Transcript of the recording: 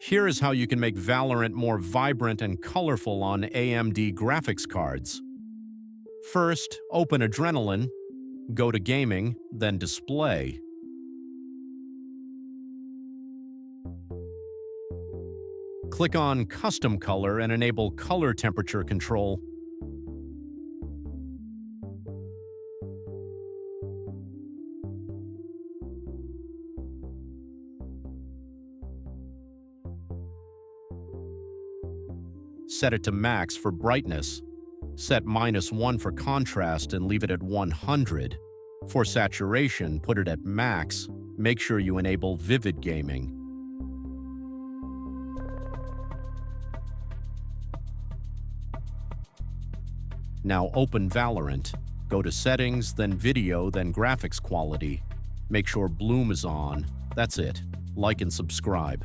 Here is how you can make Valorant more vibrant and colorful on AMD graphics cards. First, open Adrenalin, go to Gaming, then Display. Click on Custom Color and enable color temperature control. Set it to max for brightness. Set -1 for contrast and leave it at 100. For saturation, put it at max. Make sure you enable vivid gaming. Now open Valorant. Go to Settings, then Video, then Graphics Quality. Make sure Bloom is on. That's it. Like and subscribe.